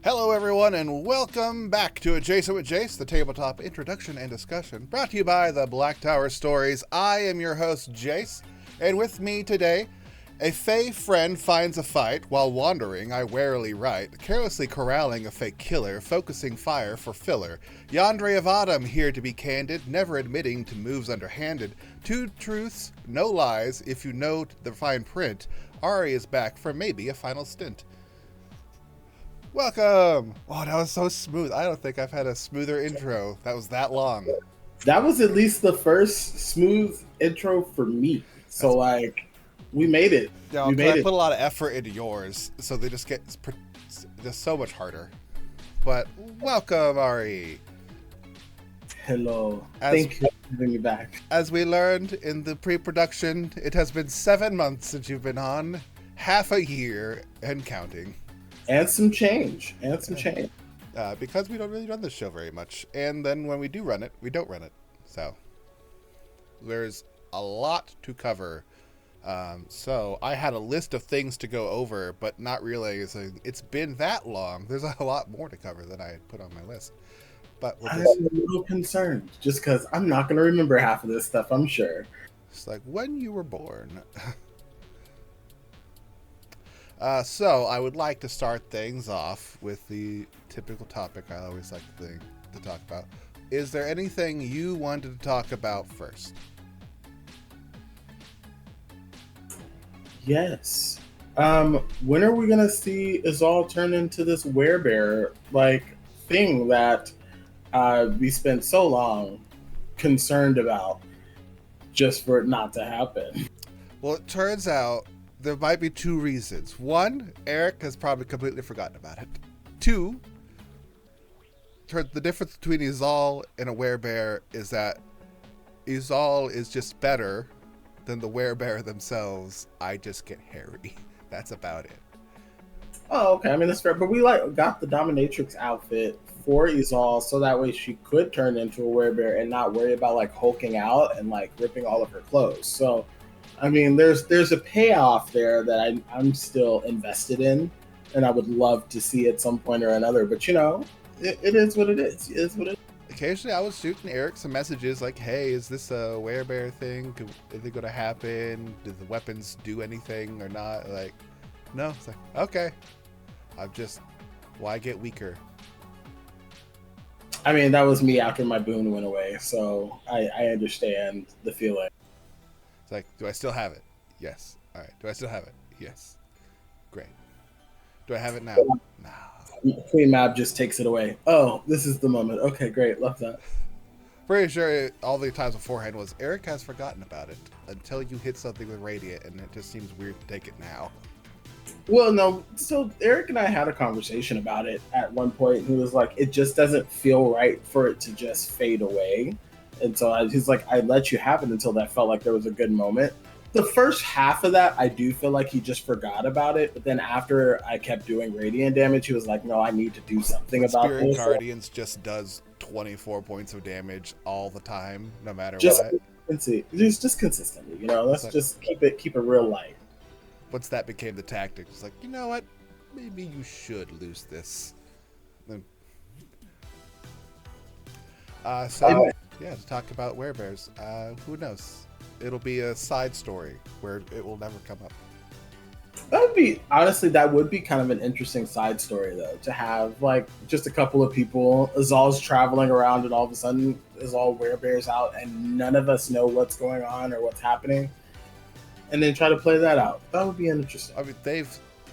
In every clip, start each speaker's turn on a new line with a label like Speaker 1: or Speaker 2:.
Speaker 1: Hello, everyone, and welcome back to Adjacent with Jace, the tabletop introduction and discussion brought to you by the Black Tower Stories. I am your host, Jace, and with me today, a fey friend finds a fight while wandering. I warily write, carelessly corralling a fake killer, focusing fire for filler. Yandere of Autumn here to be candid, never admitting to moves underhanded. Two truths, no lies. If you know the fine print, Ari is back for maybe a final stint. Welcome! Oh, that was so smooth. I don't think I've had a smoother intro that was that long.
Speaker 2: That was at least the first smooth intro for me. So, we made it.
Speaker 1: Yeah,
Speaker 2: we made
Speaker 1: I
Speaker 2: it.
Speaker 1: put a lot of effort into yours, so they just get just so much harder. But welcome, Ari.
Speaker 2: Hello. Thank you for having me back.
Speaker 1: As we learned in the pre-production, it has been 7 months since you've been on, half a year and counting.
Speaker 2: And some change.
Speaker 1: Because we don't really run this show very much. And then when we do run it, we don't run it. So there's a lot to cover. So I had a list of things to go over, but not realizing it's been that long. There's a lot more to cover than I had put on my list. But
Speaker 2: I'm a little concerned, just because I'm not going to remember half of this stuff, I'm sure.
Speaker 1: It's like when you were born. So I would like to start things off with the typical topic I always like to talk about. Is there anything you wanted to talk about first?
Speaker 2: Yes. When are we gonna see Izal turn into this werebear thing that we spent so long concerned about just for it not to happen?
Speaker 1: Well, it turns out there might be two reasons. One, Eric has probably completely forgotten about it. Two, the difference between Izal and a werebear is that Izal is just better than the werebear themselves. I just get hairy. That's about it.
Speaker 2: Oh, okay. I mean, that's fair. But we got the dominatrix outfit for Izal so that way she could turn into a werebear and not worry about hulking out and ripping all of her clothes. So, I mean, there's a payoff there that I'm still invested in, and I would love to see at some point or another. But it is what it is. It is what it is.
Speaker 1: Occasionally, I was shooting Eric some messages like, "Hey, is this a werebear thing? Is it going to happen? Did the weapons do anything or not?" No. It's like, okay. Why get weaker?
Speaker 2: I mean, that was me after my boon went away, so I understand the feeling.
Speaker 1: It's like, do I still have it? Yes. All right. Do I still have it? Yes. Great. Do I have it now? No.
Speaker 2: Queen Mab just takes it away. Oh, this is the moment. Okay, great. Love that.
Speaker 1: Pretty sure all the times beforehand was Eric has forgotten about it until you hit something with Radiant, and it just seems weird to take it now.
Speaker 2: Well, no. So Eric and I had a conversation about it at one point. He was like, it just doesn't feel right for it to just fade away. And so he's like, I let you have it until that felt like there was a good moment. The first half of that, I do feel like he just forgot about it. But then after I kept doing radiant damage, he was like, no, I need to do something about
Speaker 1: Spirit
Speaker 2: this.
Speaker 1: Guardians just does 24 points of damage all the time, no matter
Speaker 2: just
Speaker 1: what.
Speaker 2: Just consistently, let's just keep it real light.
Speaker 1: Once that became the tactic, it's like, you know what? Maybe you should lose this. To talk about werebears. Who knows? It'll be a side story where it will never come up.
Speaker 2: That would be kind of an interesting side story, though, to have just a couple of people. Izal's traveling around, and all of a sudden, Izal werebears out, and none of us know what's going on or what's happening, and then try to play that out. That would be interesting.
Speaker 1: I mean,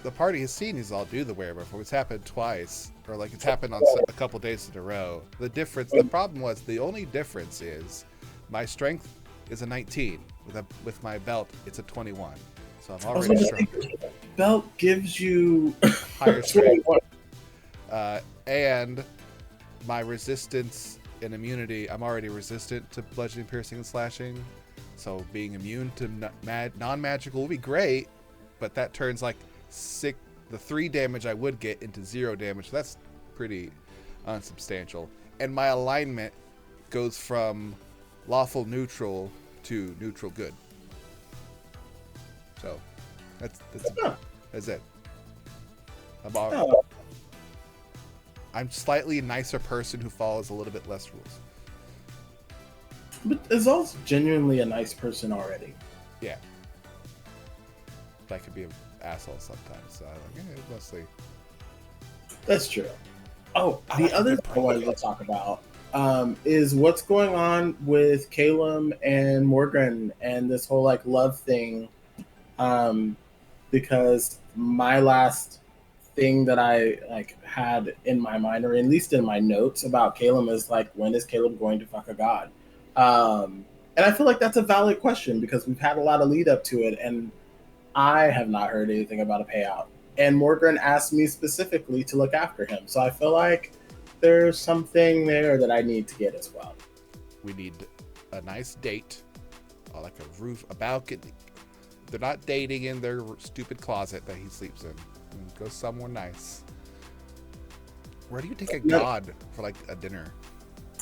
Speaker 1: the party has seen Izal do the werebear before. It's happened twice, or it's happened on a couple days in a row. The problem was, the only difference is my strength is a 19. With my belt, it's a 21. So I'm already strong.
Speaker 2: Belt gives you
Speaker 1: higher strength. And my resistance and immunity, I'm already resistant to bludgeoning, piercing, and slashing. So being immune to non-magical would be great, but that turns the 3 damage I would get into 0 damage. That's pretty unsubstantial. And my alignment goes from lawful neutral to neutral good. So that's it. I'm slightly nicer person who follows a little bit less rules.
Speaker 2: But Izal's genuinely a nice person already.
Speaker 1: Yeah. But I could be an asshole sometimes, so mostly.
Speaker 2: That's true. Oh, the other thing I wanted to talk about is what's going on with Caleb and Morgan and this whole like love thing. Because my last thing that I like had in my mind, or at least in my notes about Caleb, is like, when is Caleb going to fuck a god? And I feel like that's a valid question because we've had a lot of lead up to it, and I have not heard anything about a payout. And Morgan asked me specifically to look after him, so I feel like there's something there that I need to get as well.
Speaker 1: We need a nice date, like a roof, a balcony. They're not dating in their stupid closet that he sleeps in. Go somewhere nice. Where do you take a god for like a dinner?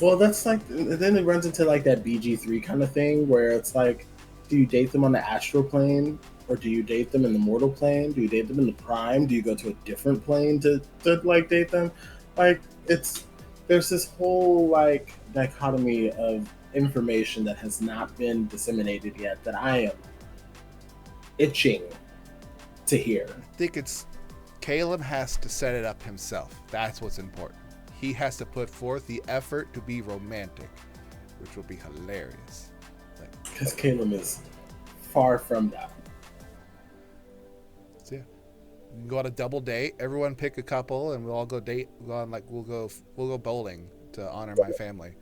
Speaker 2: Well, that's like, then it runs into like that BG3 kind of thing where it's like, do you date them on the astral plane, or do you date them in the mortal plane? Do you date them in the prime? Do you go to a different plane to like date them? Like, there's this whole like dichotomy of information that has not been disseminated yet that I am itching to hear.
Speaker 1: I think it's Caleb has to set it up himself. That's what's important. He has to put forth the effort to be romantic, which will be hilarious.
Speaker 2: Because Caleb is far from that.
Speaker 1: So yeah, we can go on a double date. Everyone pick a couple, and we'll all go date. We'll go bowling to honor my family.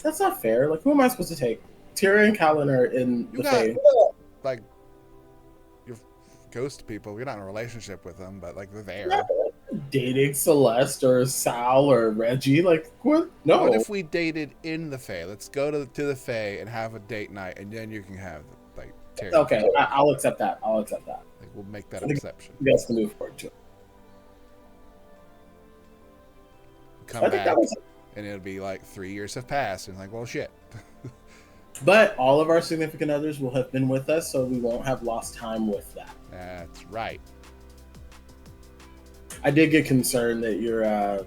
Speaker 2: That's not fair. Like, who am I supposed to take? Tyria and Callan are in the Fae.
Speaker 1: Like, you're ghost people. You're not in a relationship with them, but like they're there.
Speaker 2: Yeah, dating Celeste or Sal or Reggie, like what? No.
Speaker 1: What if we dated in the Fae? Let's go to the Fae and have a date night, and then you can have like Terry.
Speaker 2: Okay, I'll accept that. Like,
Speaker 1: we'll make that exception.
Speaker 2: That's the move forward to.
Speaker 1: Come back, and it'll be like 3 years have passed, and like, well, shit.
Speaker 2: But all of our significant others will have been with us, so we won't have lost time with that.
Speaker 1: That's right.
Speaker 2: I did get concerned that your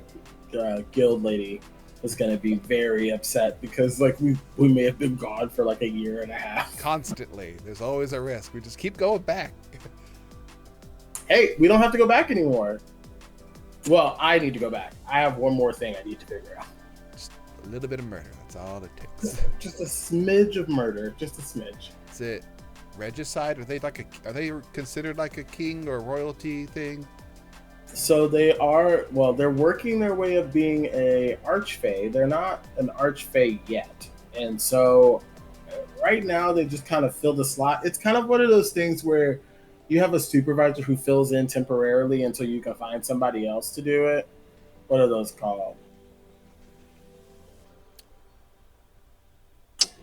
Speaker 2: guild lady was going to be very upset because like we may have been gone for like a year and a half.
Speaker 1: Constantly. There's always a risk. We just keep going back.
Speaker 2: Hey, we don't have to go back anymore. Well, I need to go back. I have one more thing I need to figure out.
Speaker 1: Just a little bit of murder. That's all it takes.
Speaker 2: Just a smidge of murder. Just a smidge.
Speaker 1: That's it. Regicide? Are they considered like a king or royalty thing?
Speaker 2: So they are, well, they're working their way of being a archfey. They're not an archfey yet. And so right now they just kind of fill the slot. It's kind of one of those things where you have a supervisor who fills in temporarily until you can find somebody else to do it. What are those called?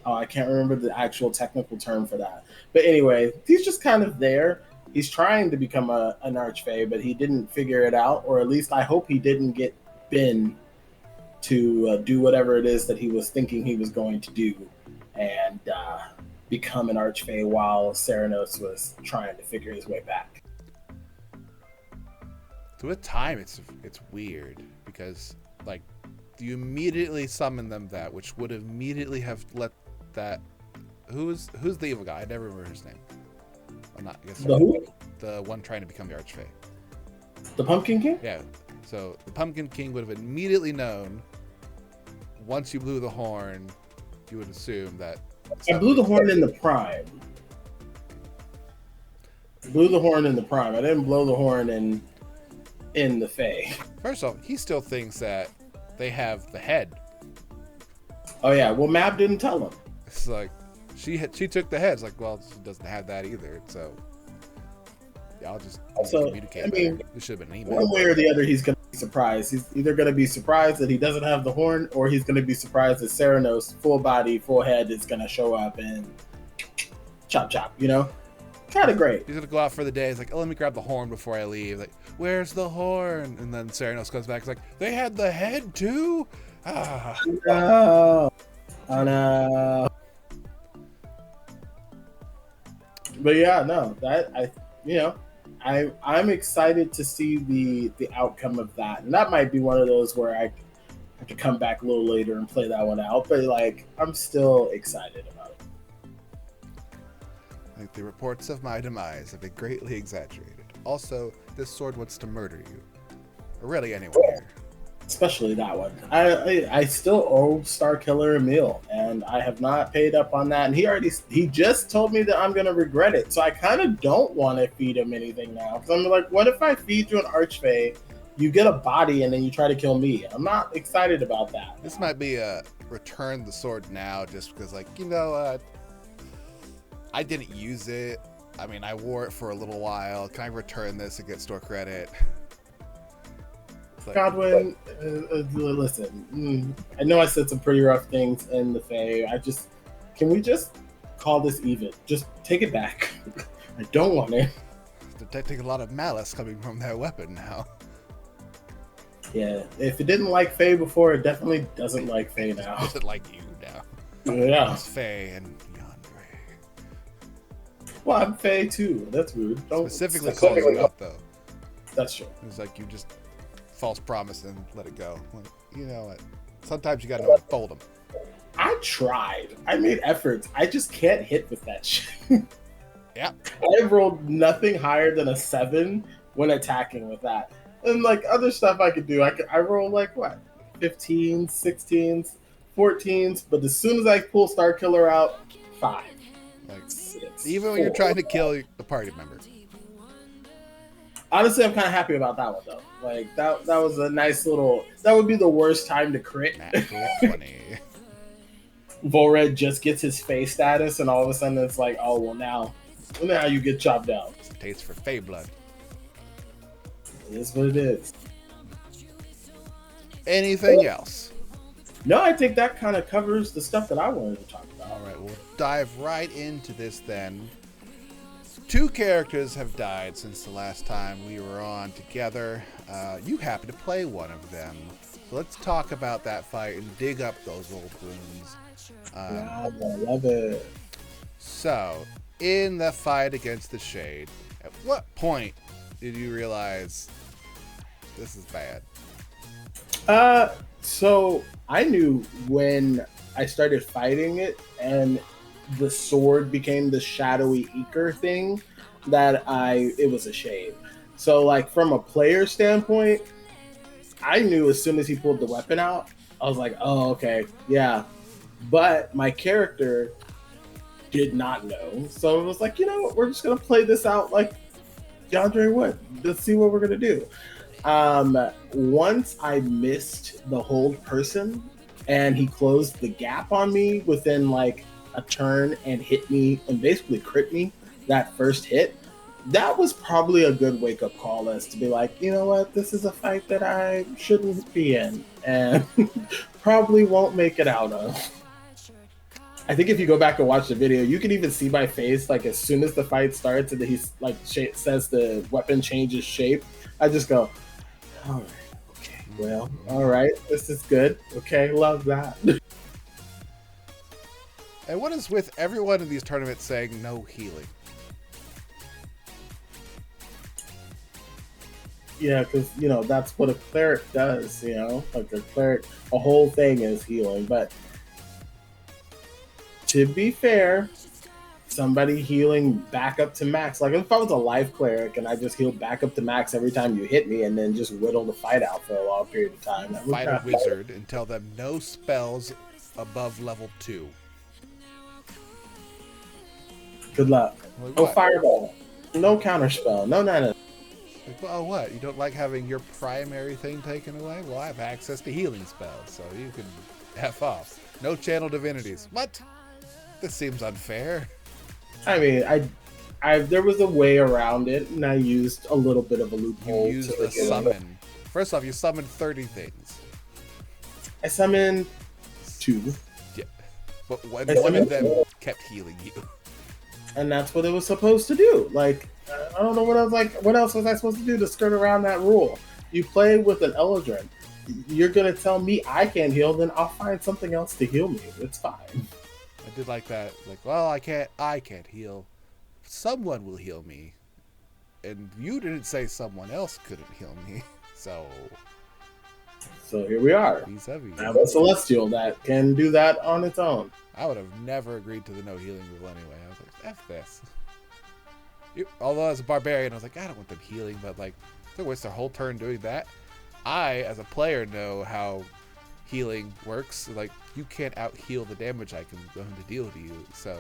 Speaker 2: Oh, I can't remember the actual technical term for that. But anyway, he's just kind of there. He's trying to become an archfey, but he didn't figure it out, or at least I hope he didn't get Ben to do whatever it is that he was thinking he was going to do and become an archfey while Serenos was trying to figure his way back.
Speaker 1: So with time, it's weird because like you immediately summon them that, which would immediately have let that. Who's the evil guy? I never remember his name. I'm not. I guess the one trying to become the archfey.
Speaker 2: The Pumpkin King?
Speaker 1: Yeah. So the Pumpkin King would have immediately known. Once you blew the horn, you would assume that.
Speaker 2: I blew the horn in the prime. I didn't blow the horn in the Fae.
Speaker 1: First off, he still thinks that they have the head.
Speaker 2: Oh yeah. Well, Mab didn't tell him.
Speaker 1: It's like she took the head. It's like, well, she doesn't have that either. So y'all just communicate. I mean, this should have been an email.
Speaker 2: One way or the other, he's going to be surprised. He's either going to be surprised that he doesn't have the horn, or he's going to be surprised that Serenos, full body, full head, is going to show up and chop chop. You know, kind of great.
Speaker 1: He's going to go out for the day. He's like, oh, let me grab the horn before I leave. Like, where's the horn? And then Serenos comes back. He's like, they had the head too. Ah.
Speaker 2: No. Oh no. But yeah, no, I'm excited to see the outcome of that, and that might be one of those where I have to come back a little later and play that one out. But like, I'm still excited about it.
Speaker 1: Like, the reports of my demise have been greatly exaggerated. Also, this sword wants to murder you, or really anyone here.
Speaker 2: Especially that one. I still owe Starkiller a meal, and I have not paid up on that. And he just told me that I'm gonna regret it. So I kind of don't want to feed him anything now, because I'm like, what if I feed you an Archfey, you get a body, and then you try to kill me? I'm not excited about that.
Speaker 1: This might be a return the sword now, just because, like, I didn't use it. I mean, I wore it for a little while. Can I return this and get store credit?
Speaker 2: Godwin, listen. I know I said some pretty rough things in the Fae. Can we just call this even? Just take it back. I don't want it.
Speaker 1: Detecting a lot of malice coming from that weapon now.
Speaker 2: Yeah, if it didn't like Fae before, it definitely doesn't like Fae now.
Speaker 1: It doesn't like you now.
Speaker 2: Yeah.
Speaker 1: It's Fae and Yandere.
Speaker 2: Well, I'm Fae too. That's rude. Don't
Speaker 1: specifically calling you out, though.
Speaker 2: That's true.
Speaker 1: It's like you just false promise and let it go. Like, you know what? Sometimes you gotta unfold them.
Speaker 2: I tried. I made efforts. I just can't hit with that shit.
Speaker 1: Yeah.
Speaker 2: I rolled nothing higher than a 7 when attacking with that. And like other stuff I could do, I roll like what? 15s, 16s, 14s, but as soon as I pull Starkiller out, 5.
Speaker 1: Like
Speaker 2: 6.
Speaker 1: Even when you're trying to kill the party member.
Speaker 2: Honestly, I'm kind of happy about that one though. Like that was a nice little. That would be the worst time to crit.
Speaker 1: Natural 20.
Speaker 2: Volred just gets his face status, and all of a sudden it's like, oh well, now you get chopped out.
Speaker 1: It's a taste for Fae blood.
Speaker 2: It is what it is.
Speaker 1: Anything else?
Speaker 2: No, I think that kind of covers the stuff that I wanted to talk about.
Speaker 1: All right, we'll dive right into this then. 2 characters have died since the last time we were on together. You happen to play one of them. So let's talk about that fight and dig up those old wounds.
Speaker 2: I love it.
Speaker 1: So, in the fight against the Shade, at what point did you realize this is bad?
Speaker 2: So I knew when I started fighting it and the sword became the shadowy eker thing that it was a Shade. So like from a player standpoint, I knew as soon as he pulled the weapon out, I was like, oh, okay, yeah. But my character did not know. So it was like, you know what, we're just going to play this out like Yandere would. Let's see what we're going to do. Once I missed the hold person and he closed the gap on me within like a turn and hit me and basically crit me that first hit, that was probably a good wake-up call as to be like, you know what, this is a fight that I shouldn't be in and probably won't make it out of. I think if you go back and watch the video, you can even see my face, like as soon as the fight starts and he's like says the weapon changes shape, I just go, all right, okay, well, all right, this is good. Okay, love that.
Speaker 1: And what is with everyone in these tournaments saying no healing?
Speaker 2: Yeah, because, you know, that's what a cleric does, you know? Like a cleric, a whole thing is healing. But to be fair, somebody healing back up to max, like if I was a life cleric and I just healed back up to max every time you hit me and then just whittle the fight out for a long period of time.
Speaker 1: Fight a wizard and tell them no spells above level 2.
Speaker 2: Good luck.
Speaker 1: Like,
Speaker 2: no
Speaker 1: what?
Speaker 2: fireball. No counterspell. No none of.
Speaker 1: Like, oh, what? You don't like having your primary thing taken away? Well, I have access to healing spells, so you can F off. No channel divinities. What? This seems unfair.
Speaker 2: I mean, I there was a way around it, and I used a little bit of a loophole.
Speaker 1: You used the summon. First off, you summoned 30 things.
Speaker 2: I summoned 2.
Speaker 1: Yeah. But one of them kept healing you.
Speaker 2: And that's what it was supposed to do. Like, I don't know what else. Like, what else was I supposed to do to skirt around that rule? You play with an Eldrin. You're gonna tell me I can't heal, then I'll find something else to heal me. It's fine.
Speaker 1: I did like that. Like, well, I can't heal. Someone will heal me. And you didn't say someone else couldn't heal me. So
Speaker 2: here we are.
Speaker 1: vis-a-vis.
Speaker 2: I have a Celestial that can do that on its own.
Speaker 1: I would have never agreed to the no healing rule anyway. I was like, F this. Although as a barbarian, I was like, I don't want them healing, but like, they waste their whole turn doing that. I, as a player, know how healing works. Like, you can't out-heal the damage I can going to deal to you. So,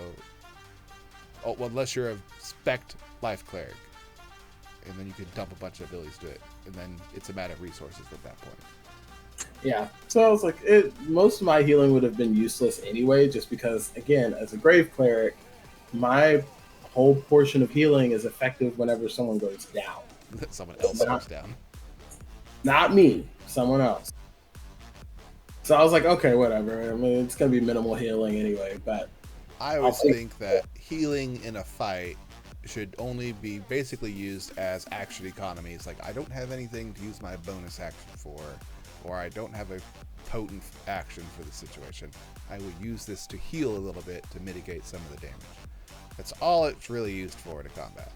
Speaker 1: well, unless you're a spect life cleric, and then you can dump a bunch of abilities to it, and then it's a matter of resources at that point.
Speaker 2: Yeah, so I was like, most of my healing would have been useless anyway, just because, again, as a Grave Cleric, my whole portion of healing is effective whenever someone goes down.
Speaker 1: Someone else goes down.
Speaker 2: Not me, someone else. So I was like, okay, whatever. I mean, it's going to be minimal healing anyway, but...
Speaker 1: I always think that healing in a fight should only be basically used as action economies. Like, I don't have anything to use my bonus action for, or I don't have a potent action for the situation. I would use this to heal a little bit to mitigate some of the damage. That's all it's really used for in a combat.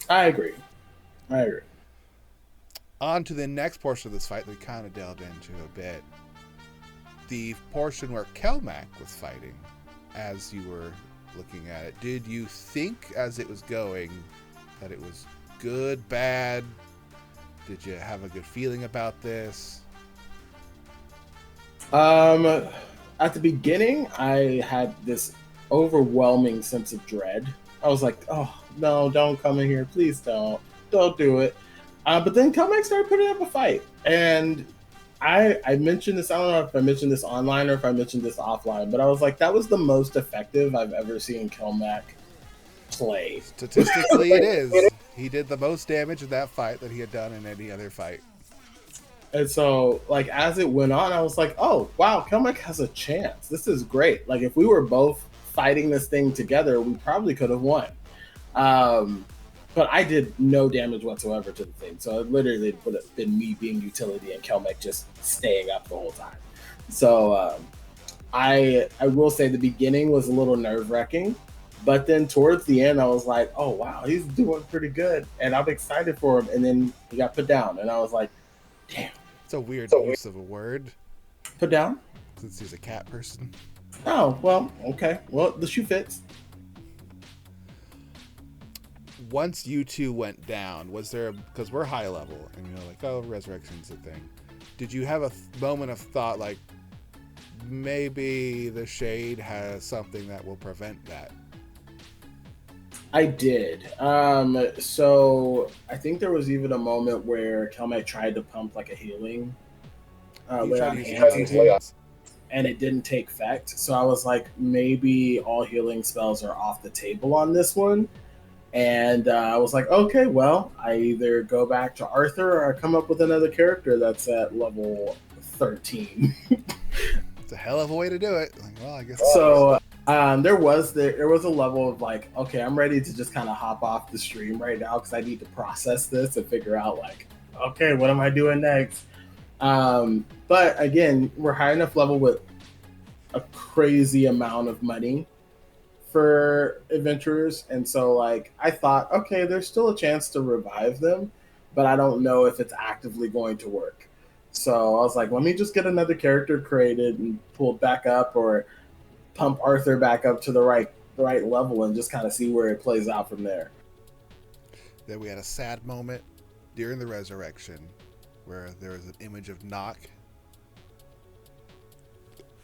Speaker 2: I agree.
Speaker 1: On to the next portion of this fight that we kind of delved into a bit. The portion where Kelmac was fighting, as you were looking at it, did you think as it was going that it was good, bad? Did you have a good feeling about this?
Speaker 2: At the beginning, I had this overwhelming sense of dread. I was like, oh, no, don't come in here. Please don't do it. But then Kelmac started putting up a fight. And I mentioned this, I don't know if I mentioned this online or if I mentioned this offline, but I was like, that was the most effective I've ever seen Kelmac play.
Speaker 1: Statistically, it is. He did the most damage in that fight that he had done in any other fight.
Speaker 2: And so, like, as it went on, I was like, oh, wow, Kelmac has a chance. This is great. Like, if we were both fighting this thing together, we probably could have won. But I did no damage whatsoever to the thing. So it literally would have been me being utility and Kelmac just staying up the whole time. So I will say the beginning was a little nerve-wracking. But then towards the end, I was like, oh, wow, he's doing pretty good. And I'm excited for him. And then he got put down. And I was like, damn.
Speaker 1: It's a weird use of a word.
Speaker 2: Put down?
Speaker 1: Since he's a cat person.
Speaker 2: Oh, well, okay. Well, the shoe fits.
Speaker 1: Once you two went down, was there, because we're high level, and you're like, oh, resurrection's a thing. Did you have a moment of thought, like, maybe the Shade has something that will prevent that?
Speaker 2: I did. So I think there was even a moment where Kelmac tried to pump like a healing and it didn't take effect. So I was like, maybe all healing spells are off the table on this one. And I was like, okay, well, I either go back to Arthur or I come up with another character that's at level 13.
Speaker 1: It's a hell of a way to do it. Like, well, I guess
Speaker 2: so. There was a level of like, okay, I'm ready to just kind of hop off the stream right now because I need to process this and figure out like, okay, what am I doing next? But again, we're high enough level with a crazy amount of money for adventurers, and so like I thought, okay, there's still a chance to revive them, but I don't know if it's actively going to work. So I was like, let me just get another character created and pulled back up, or pump Arthur back up to the right level and just kind of see where it plays out from there.
Speaker 1: Then we had a sad moment during the resurrection where there was an image of Nock.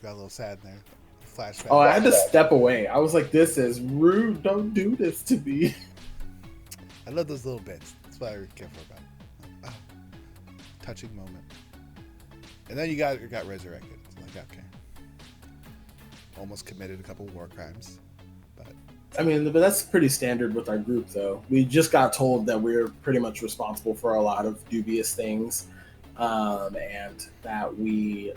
Speaker 1: Got a little sad there. Flashback.
Speaker 2: Oh, I had to step away. I was like, this is rude. Don't do this to me.
Speaker 1: I love those little bits. That's what I was careful about. Oh, touching moment. And then you got resurrected. It's like, okay. Almost committed a couple war crimes, but
Speaker 2: I mean, but that's pretty standard with our group, though. We just got told that we're pretty much responsible for a lot of dubious things, and that we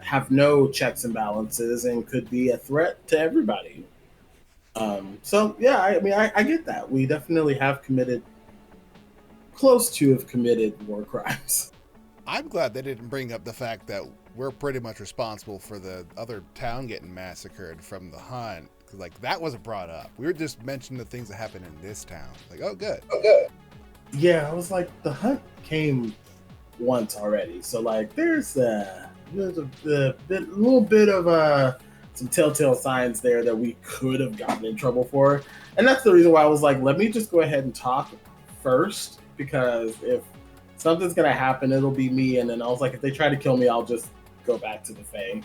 Speaker 2: have no checks and balances and could be a threat to everybody. So yeah, I mean, I get that. We definitely have close to have committed war crimes.
Speaker 1: I'm glad they didn't bring up the fact that we're pretty much responsible for the other town getting massacred from the hunt. Like, that wasn't brought up. We were just mentioning the things that happened in this town. Like, oh, good.
Speaker 2: Yeah, I was like, the hunt came once already. So, like, there's a little bit of some telltale signs there that we could have gotten in trouble for. And that's the reason why I was like, let me just go ahead and talk first, because if something's going to happen, it'll be me. And then I was like, if they try to kill me, I'll just go back to the Fae.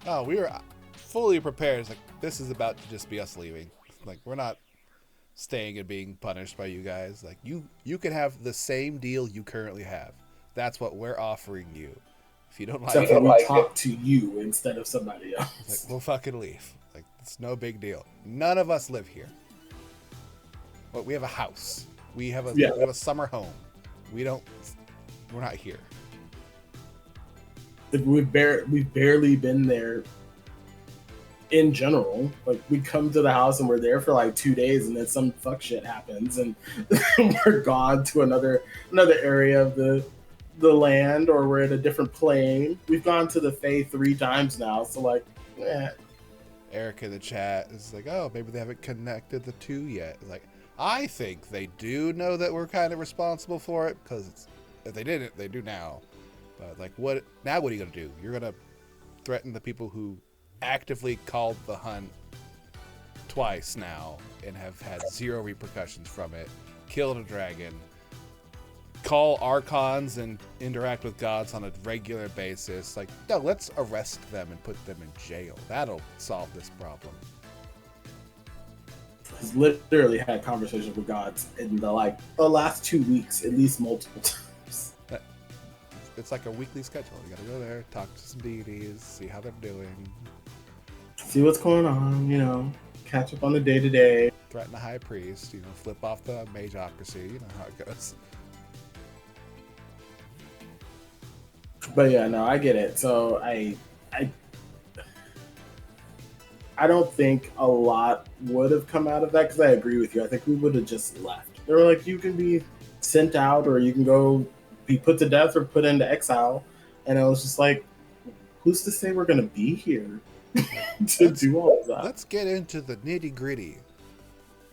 Speaker 1: Oh, we were fully prepared. It's like, this is about to just be us leaving. Like, we're not staying and being punished by you guys. Like, you can have the same deal you currently have. That's what we're offering you. If you don't like
Speaker 2: Except
Speaker 1: it,
Speaker 2: we talk to you instead of somebody else.
Speaker 1: like, we'll fucking leave. Like, it's no big deal. None of us live here. But we have a house. We have a summer home. We're not here.
Speaker 2: We've barely been there in general. Like, we come to the house and we're there for like 2 days, and then some fuck shit happens and we're gone to another area of the land, or we're at a different plane. We've gone to the Fae 3 times now, so like,
Speaker 1: Eric in the chat is like, oh, maybe they haven't connected the two yet. Like, I think they do know that we're kind of responsible for it, because if they didn't, they do now. But like, what are you gonna do? You're gonna threaten the people who actively called the hunt twice now and have had zero repercussions from it, killed a dragon, call archons and interact with gods on a regular basis. Like, no, let's arrest them and put them in jail. That'll solve this problem.
Speaker 2: He's literally had conversations with gods in the last 2 weeks, at least multiple times.
Speaker 1: It's like a weekly schedule. You gotta go there, talk to some deities, see how they're doing,
Speaker 2: see what's going on, catch up on the day-to-day.
Speaker 1: Threaten the high priest, flip off the mageocracy, you know how it goes.
Speaker 2: But yeah, no, I get it. So I don't think a lot would have come out of that, because I agree with you. I think we would have just left. They were like, you can be sent out, or you can go be put to death or put into exile. And I was just like, who's to say we're going to be here to do all of that?
Speaker 1: Let's get into the nitty gritty.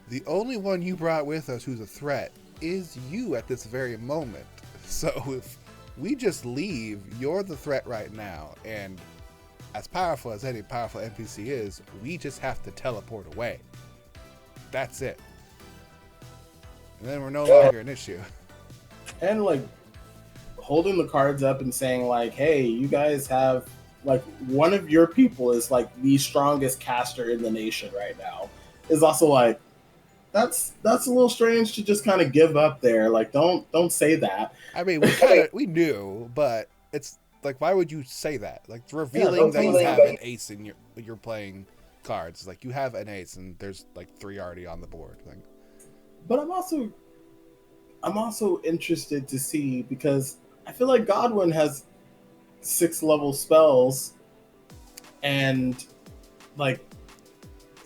Speaker 1: The only one you brought with us who's a threat is you at this very moment. So if we just leave, you're the threat right now. And as powerful as any powerful NPC is, we just have to teleport away. That's it. And then we're no longer an issue.
Speaker 2: And like, holding the cards up and saying like, hey, you guys have, like, one of your people is like the strongest caster in the nation right now, is also like, that's a little strange to just kind of give up there. Like, don't say that.
Speaker 1: I mean, we knew, but it's like, why would you say that? Like, it's revealing that you have an ace in you're playing cards. Like, you have an ace and there's like 3 already on the board. Like,
Speaker 2: but I'm also interested to see, because I feel like Godwin has 6 level spells, and like,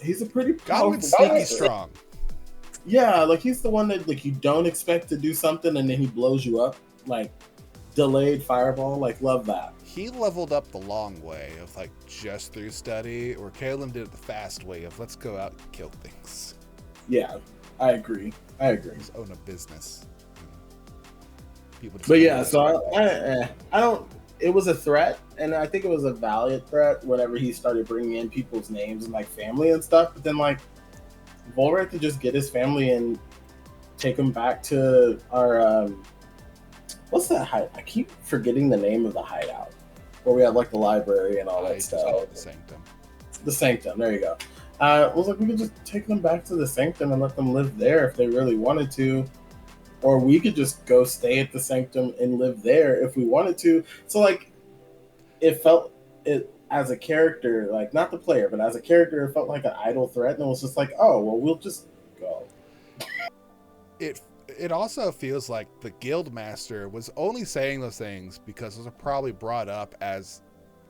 Speaker 2: he's a pretty powerful
Speaker 1: Godwin's sneaky strong.
Speaker 2: Yeah, like, he's the one that, like, you don't expect to do something and then he blows you up. Like, delayed fireball. Like, love that.
Speaker 1: He leveled up the long way of like just through study, or Caleb did it the fast way of let's go out and kill things.
Speaker 2: Yeah, I agree.
Speaker 1: Just own a business.
Speaker 2: But yeah, so I don't. It was a threat, and I think it was a valid threat whenever he started bringing in people's names and like family and stuff. But then like, Volrek could just get his family and take him back to our what's that hide? I keep forgetting the name of the hideout where we have like the library and all that stuff.
Speaker 1: The Sanctum.
Speaker 2: The Sanctum. There you go. It was like, we could just take them back to the Sanctum and let them live there if they really wanted to. Or we could just go stay at the Sanctum and live there if we wanted to. So, like, it felt, as a character, like, not the player, but as a character, it felt like an idle threat. And it was just like, oh, well, we'll just go.
Speaker 1: It also feels like the Guildmaster was only saying those things because those are probably brought up as,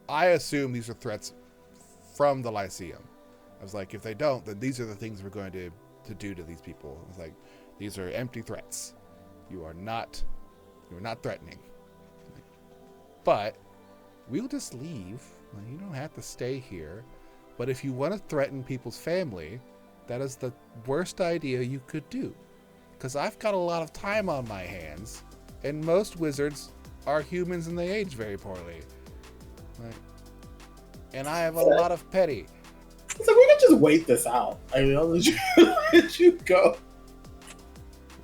Speaker 1: I assume these are threats from the Lyceum. I was like, if they don't, then these are the things we're going to do to these people. I was like, these are empty threats. You're not threatening. But we'll just leave. You don't have to stay here. But if you want to threaten people's family, that is the worst idea you could do. Because I've got a lot of time on my hands, and most wizards are humans and they age very poorly. Like, and I have a lot of petty.
Speaker 2: It's like, we can just wait this out. I mean, I'll let you go.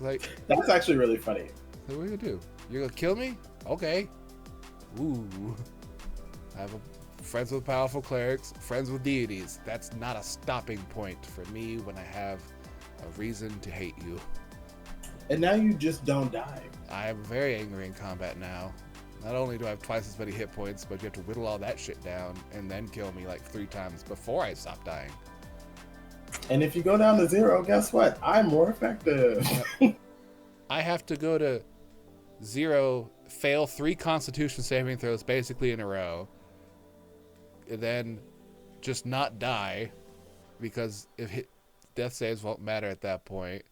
Speaker 1: Like,
Speaker 2: that's actually really funny.
Speaker 1: What are you gonna do? You're gonna kill me? Okay. Ooh. I have friends with powerful clerics, friends with deities. That's not a stopping point for me when I have a reason to hate you.
Speaker 2: And now you just don't die.
Speaker 1: I am very angry in combat now. Not only do I have twice as many hit points, but you have to whittle all that shit down and then kill me like 3 times before I stop dying.
Speaker 2: And if you go down to 0, guess what? I'm more effective.
Speaker 1: I have to go to 0, fail 3 Constitution saving throws basically in a row, and then just not die because death saves won't matter at that point.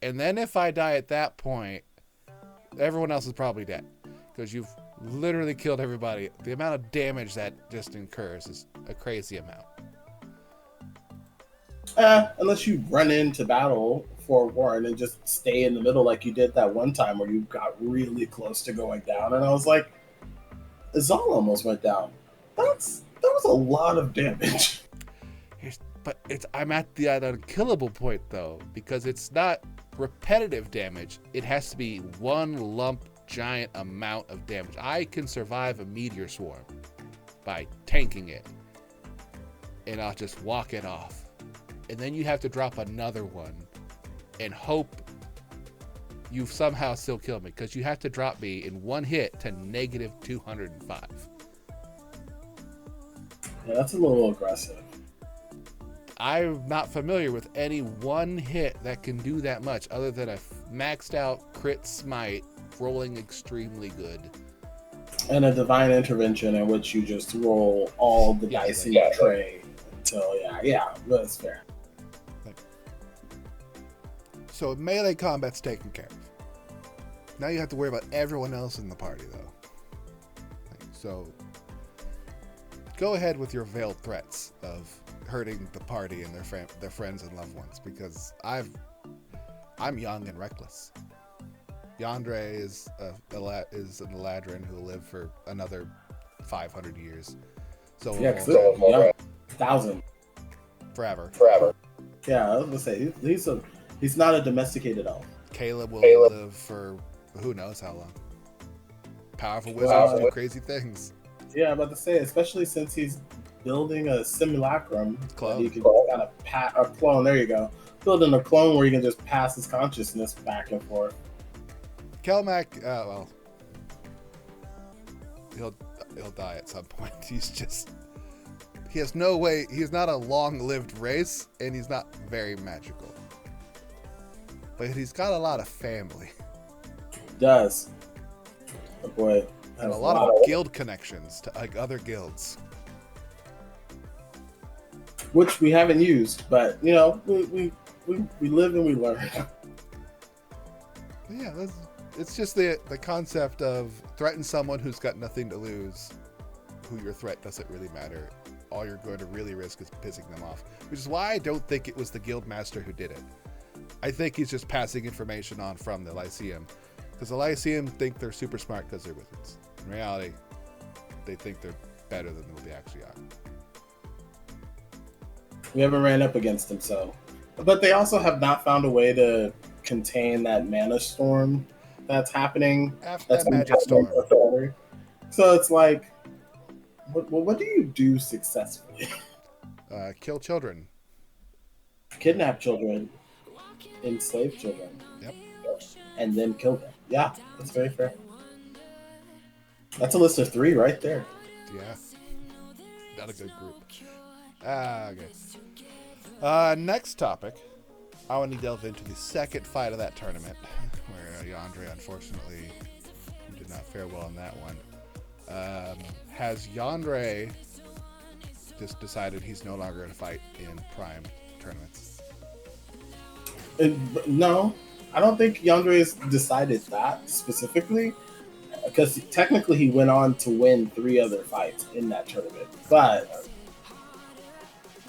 Speaker 1: And then if I die at that point, everyone else is probably dead because you've literally killed everybody. The amount of damage that just incurs is a crazy amount.
Speaker 2: Unless you run into battle for Warren and just stay in the middle like you did that one time where you got really close to going down. And I was like, Zal almost went down. That was a lot of damage.
Speaker 1: I'm at the unkillable point though, because it's not repetitive damage. It has to be one lump giant amount of damage. I can survive a meteor swarm by tanking it, and I'll just walk it off. And then you have to drop another one and hope you somehow still kill me, because you have to drop me in one hit to negative 205.
Speaker 2: Yeah, that's a little aggressive.
Speaker 1: I'm not familiar with any one hit that can do that much other than a maxed out crit smite rolling extremely good.
Speaker 2: And a divine intervention in which you just roll all the dice in your tray until, that's fair.
Speaker 1: So melee combat's taken care of. Now you have to worry about everyone else in the party, though. So go ahead with your veiled threats of hurting the party and their friends and loved ones, because I'm young and reckless. Yandere is an Eladrin who will live for another 500 years. So
Speaker 2: yeah, because 1,000
Speaker 1: forever.
Speaker 2: Yeah, I was gonna say he's not a domesticated elf.
Speaker 1: Caleb will live for who knows how long. Powerful wizards do crazy things.
Speaker 2: Yeah, I'm about to say, especially since he's building a simulacrum
Speaker 1: clone.
Speaker 2: You can kind of a clone. There you go. Building a clone where you can just pass his consciousness back and forth.
Speaker 1: Kelmac, he'll die at some point. He has no way. He's not a long-lived race, and he's not very magical. But he's got a lot of family.
Speaker 2: He does. Oh boy.
Speaker 1: And a lot of guild connections to other guilds.
Speaker 2: Which we haven't used, but we live and we learn.
Speaker 1: Yeah, it's just the concept of threaten someone who's got nothing to lose, who your threat doesn't really matter. All you're going to really risk is pissing them off, which is why I don't think it was the guild master who did it. I think he's just passing information on from the Lyceum, because the Lyceum think they're super smart because they're wizards. In reality, they think they're better than what they actually are.
Speaker 2: We haven't ran up against them, but they also have not found a way to contain that mana storm that's happening.
Speaker 1: That's magic storm.
Speaker 2: So it's like, what do you do successfully?
Speaker 1: Kill children.
Speaker 2: Kidnap children. Enslave children.
Speaker 1: Yep.
Speaker 2: And then kill them. Yeah, that's very fair. That's a list of 3 right there.
Speaker 1: Yeah. Not a good group. Okay. Next topic. I want to delve into the second fight of that tournament, where Yandere unfortunately did not fare well in that one. Has Yandere just decided he's no longer going to fight in Prime tournaments?
Speaker 2: No, I don't think Yandere has decided that specifically, because technically he went on to win 3 other fights in that tournament. But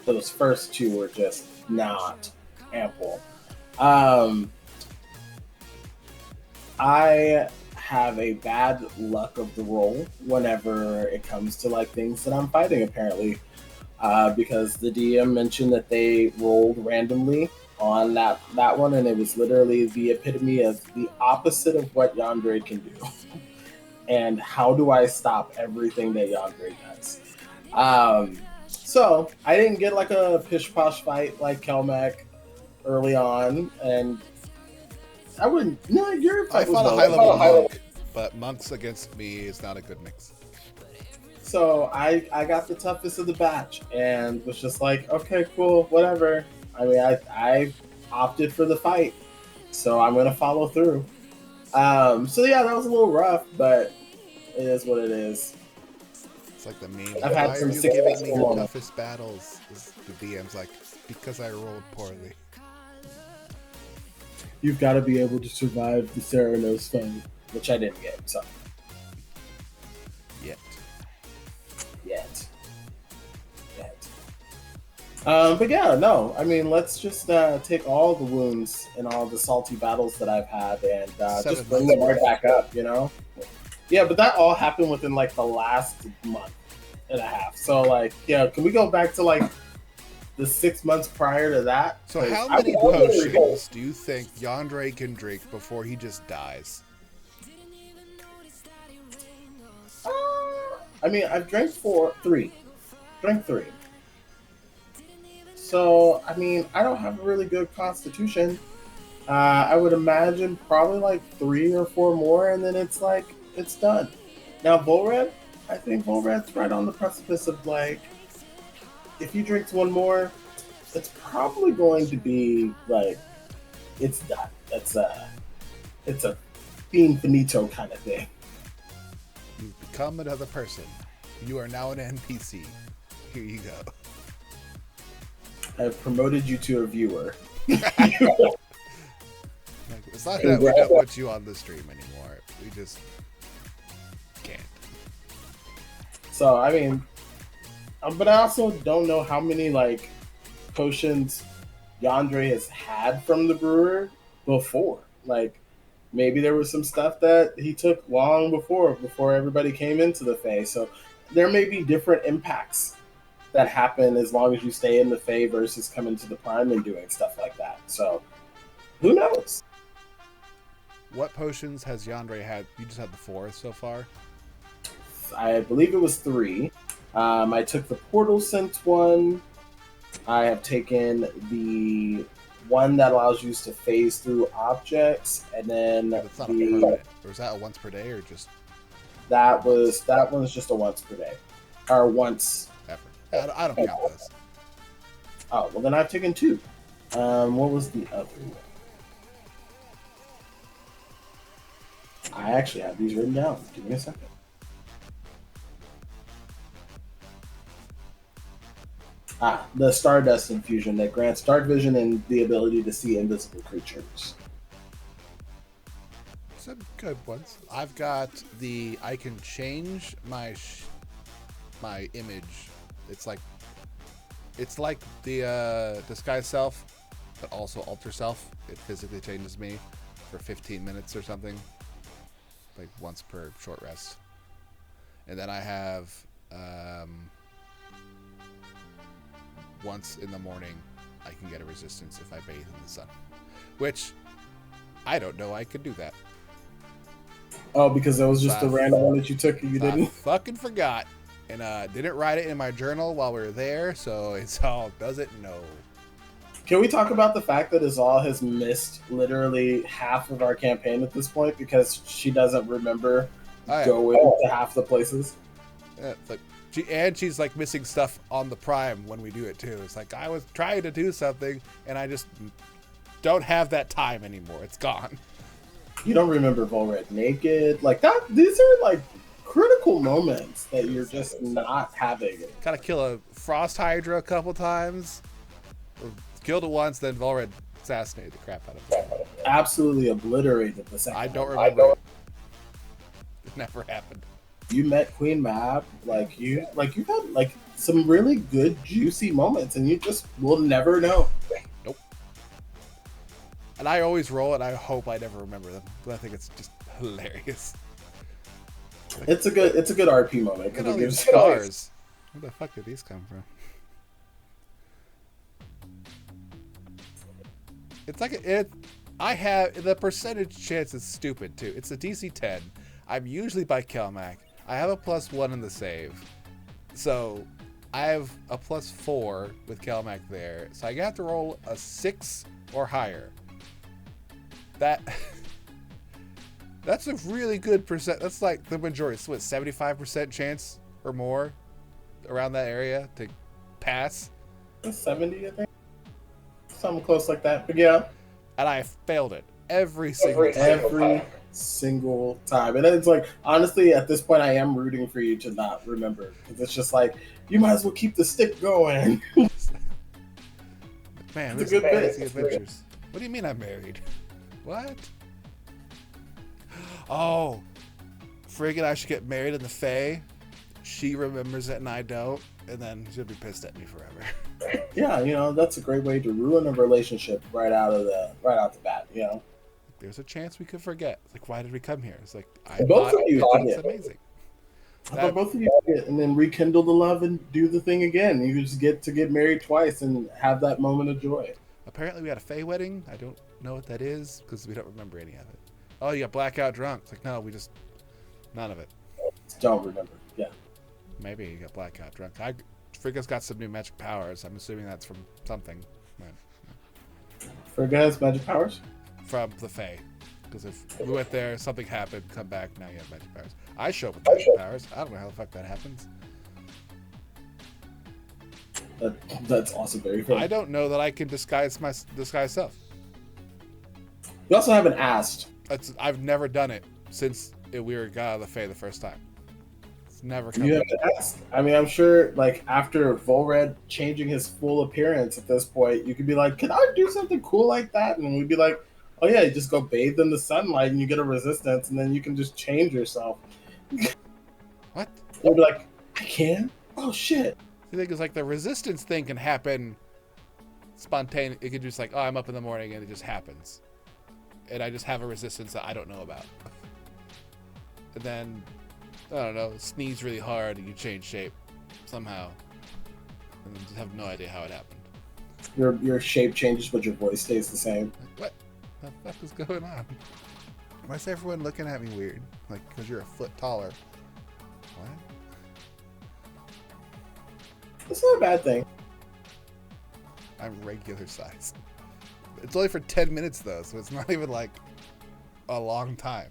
Speaker 2: those first two were just not ample. I have a bad luck of the roll whenever it comes to like things that I'm fighting, apparently, because the DM mentioned that they rolled randomly on that one, and it was literally the epitome of the opposite of what Yandere can do. And how do I stop everything that Yandere does? So I didn't get like a pish posh fight like Kelmec early on, and I wouldn't. No, your fight
Speaker 1: I fought a high level monk, but monks against me is not a good mix.
Speaker 2: So I got the toughest of the batch and was just like, okay, cool, whatever. I mean, I opted for the fight, so I'm gonna follow through. So yeah, that was a little rough, but it is what it is.
Speaker 1: It's like the meme.
Speaker 2: I've had
Speaker 1: Why
Speaker 2: some
Speaker 1: are you giving me
Speaker 2: successful
Speaker 1: the toughest battles? The DM's like, because I rolled poorly.
Speaker 2: You've got to be able to survive the Ceranos fight, which I didn't get. So
Speaker 1: Yet.
Speaker 2: But yeah, no. I mean, let's just take all the wounds and all the salty battles that I've had and just bring them right back up. You know? Yeah, but that all happened within like the last month and a half. So like, yeah, can we go back to like the 6 months prior to that?
Speaker 1: So how many potions do you think Yandere can drink before he just dies?
Speaker 2: I mean, I've drank three. Drank three. So, I mean, I don't have a really good constitution. I would imagine probably like 3 or 4 more, and then it's like, it's done. Now, Volred, I think Volred's right on the precipice of like, if he drinks one more, it's probably going to be like, it's done. It's a fiend finito kind of thing.
Speaker 1: You've become another person. You are now an NPC. Here you go.
Speaker 2: I've promoted you to a viewer.
Speaker 1: Like, it's not that we don't put you on the stream anymore. We just can't.
Speaker 2: So, I mean, but I also don't know how many like potions Yandere has had from the brewer before. Like, maybe there was some stuff that he took long before everybody came into the Fae. So there may be different impacts that happen as long as you stay in the Fae versus coming to the Prime and doing stuff like that. So who knows?
Speaker 1: What potions has Yandere had? You just had the 4 so far?
Speaker 2: I believe it was 3. I took the Portal Sense one. I have taken the one that allows you to phase through objects, and then
Speaker 1: That's not a permanent. Or is that a once per day or just?
Speaker 2: That one's just a once per day, or once
Speaker 1: ever. I don't count those.
Speaker 2: Oh well, then I've taken 2. What was the other one? I actually have these written down. Give me a second. The Stardust infusion that grants dark vision and the ability to see invisible creatures.
Speaker 1: Some good ones. I've got I can change my image. It's like the disguise self, but also alter self. It physically changes me for 15 minutes or something, like once per short rest. And then I have once in the morning, I can get a resistance if I bathe in the sun, which I don't know I could do that.
Speaker 2: Oh, because that was just a random one that you took and you didn't?
Speaker 1: I fucking forgot. And didn't write it in my journal while we were there, so it's all doesn't know.
Speaker 2: Can we talk about the fact that Izal has missed literally half of our campaign at this point because she doesn't remember going to half the places?
Speaker 1: Yeah, like she's like missing stuff on the Prime when we do it too. It's like I was trying to do something and I just don't have that time anymore. It's gone.
Speaker 2: You don't remember Volred naked? Like that? These are like critical moments that you're just not having.
Speaker 1: Gotta kill a Frost Hydra a couple times. Killed it once, then Volred assassinated the crap out of it.
Speaker 2: Absolutely obliterated the second.
Speaker 1: I don't remember. It never happened.
Speaker 2: You met Queen Mab, you had like some really good juicy moments, and you just will never know.
Speaker 1: Nope. And I always roll, and I hope I never remember them, but I think it's just hilarious.
Speaker 2: It's a good RP moment
Speaker 1: because it gives stars. Where the fuck did these come from? It's like I have the percentage chance is stupid too. It's a DC 10. I'm usually by Kelmac. I have a +1 in the save, so I have a +4 with Kelmac there. So I have to roll a 6 or higher. That's a really good percent. That's like the majority. So what, 75% chance or more around that area to pass?
Speaker 2: 70, I think. Something close like that. But yeah.
Speaker 1: And I failed it every single
Speaker 2: time. And it's like, honestly, at this point, I am rooting for you to not remember. Because it's just like, you might as well keep the stick going.
Speaker 1: Man, this is crazy adventures. What do you mean I'm married? What? Oh, friggin' I should get married in the Fae. She remembers it and I don't, and then she'll be pissed at me forever.
Speaker 2: Yeah, that's a great way to ruin a relationship right out the bat.
Speaker 1: There's a chance we could forget. It's like, why did we come here? It's like
Speaker 2: both of you thought
Speaker 1: it's amazing.
Speaker 2: Both of you get, and then rekindle the love and do the thing again. You just get to get married twice and have that moment of joy.
Speaker 1: Apparently, we had a Fae wedding. I don't know what that is because we don't remember any of it. Oh, you got blackout drunk. It's like, no, none of it.
Speaker 2: Don't remember. Yeah.
Speaker 1: Maybe you got blackout drunk. Frigga's got some new magic powers. I'm assuming that's from something.
Speaker 2: Frigga has magic powers?
Speaker 1: From the Fae. Because if we went there, something happened, come back, now you have magic powers. I show up with magic powers. I don't know how the fuck that happens.
Speaker 2: That's also very funny.
Speaker 1: I don't know that I can disguise self.
Speaker 2: You also haven't asked.
Speaker 1: I've never done it since we were God of the Fae the first time. It's never come.
Speaker 2: You have to ask. I mean, I'm sure, like, after Volred changing his full appearance at this point, you could be like, can I do something cool like that? And we'd be like, oh yeah, you just go bathe in the sunlight and you get a resistance, and then you can just change yourself.
Speaker 1: What?
Speaker 2: They'd be like, I can? Oh shit.
Speaker 1: The thing is, like, the resistance thing can happen spontaneous. It could just like, oh, I'm up in the morning and it just happens. And I just have a resistance that I don't know about. And then, I don't know, sneeze really hard and you change shape somehow. And then just have no idea how it happened.
Speaker 2: Your shape changes, but your voice stays the same.
Speaker 1: Like, what the fuck is going on? Why is everyone looking at me weird? Like, because you're a foot taller. What?
Speaker 2: It's not a bad thing.
Speaker 1: I'm regular size. It's only for 10 minutes though, so it's not even like a long time.